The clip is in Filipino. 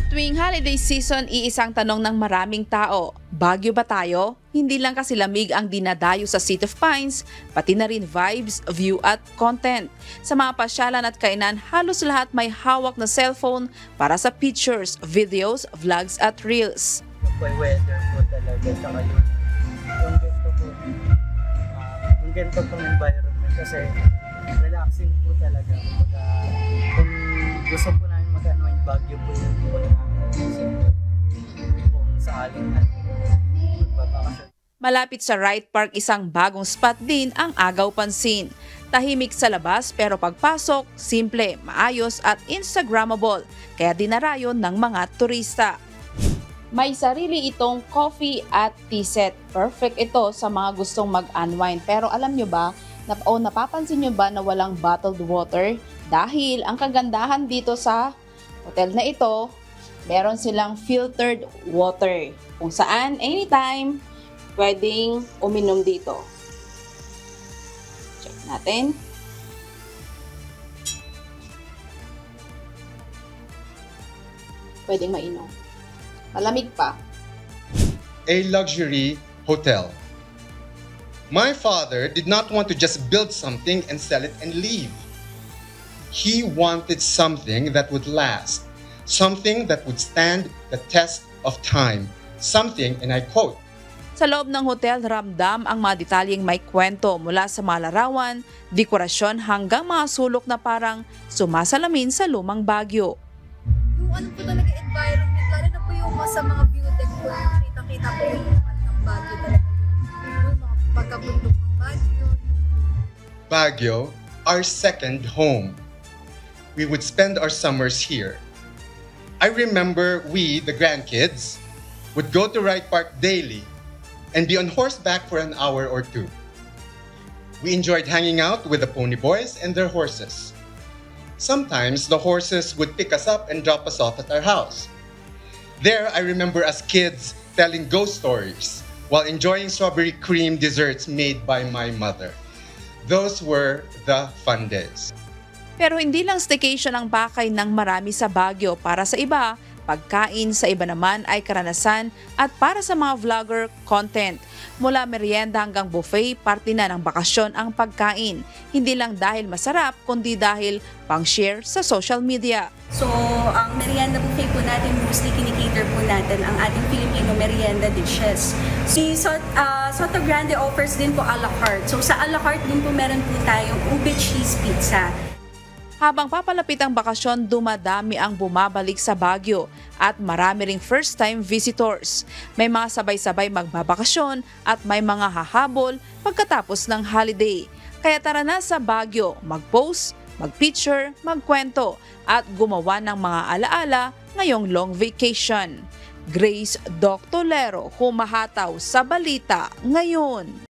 Tuwing holiday season, iisang tanong ng maraming tao, Baguio ba tayo? Hindi lang kasi lamig ang dinadayo sa City of Pines, pati na rin vibes, view at content. Sa mga pasyalan at kainan, halos lahat may hawak na cellphone para sa pictures, videos, vlogs at reels. May weather po talaga, saka yung ganito pong environment kasi relaxing po talaga. Kung gusto po namin mag-unwind, Baguio po yung po namin kung saaling magbabakasyon. Malapit sa Wright Park, isang bagong spot din ang Agaw Pansin. Tahimik sa labas pero pagpasok, simple, maayos at Instagrammable, kaya dinarayon ng mga turista. May sarili itong coffee at tea set. Perfect ito sa mga gustong mag-unwind. Pero alam nyo ba, napapansin nyo ba na walang bottled water? Dahil ang kagandahan dito sa hotel na ito, meron silang filtered water. Kung saan, anytime, pwedeng uminom dito. Check natin. Pwedeng mainom. Malamig pa. A luxury hotel. My father did not want to just build something and sell it and leave. He wanted something that would last, something that would stand the test of time, something, and I quote, Sa loob ng hotel, ramdam ang mga detalyeng may kwento mula sa mga larawan, dekorasyon hanggang mga sulok na parang sumasalamin sa lumang Baguio. Yung ano po talaga environment, lalo na po yung sa mga view deck po, kita-kita po yung ano ng Baguio talaga. Yung mga pagkabundok ng Baguio. Baguio, our second home. We would spend our summers here. I remember we, the grandkids, would go to Wright Park daily and be on horseback for an hour or two. We enjoyed hanging out with the pony boys and their horses. Sometimes the horses would pick us up and drop us off at our house. There, I remember as kids telling ghost stories while enjoying strawberry cream desserts made by my mother. Those were the fun days. Pero hindi lang staycation ang pakay ng marami sa Baguio. Para sa iba, pagkain, sa iba naman ay karanasan at para sa mga vlogger, content. Mula merienda hanggang buffet, parte na ng bakasyon ang pagkain. Hindi lang dahil masarap, kundi dahil pang-share sa social media. So, ang merienda buffet po natin, mostly kinikater po natin ang ating Filipino merienda dishes. Si Soto Grande offers din po a la carte. So, sa a la carte din po meron po tayong ube cheese pizza. Habang papalapit ang bakasyon, dumadami ang bumabalik sa Baguio at marami ring first-time visitors. May mga sabay-sabay magbabakasyon at may mga hahabol pagkatapos ng holiday. Kaya tara na sa Baguio, mag-post, mag-picture, magkwento at gumawa ng mga alaala ngayong long vacation. Grace Doctolero, humahataw sa balita ngayon.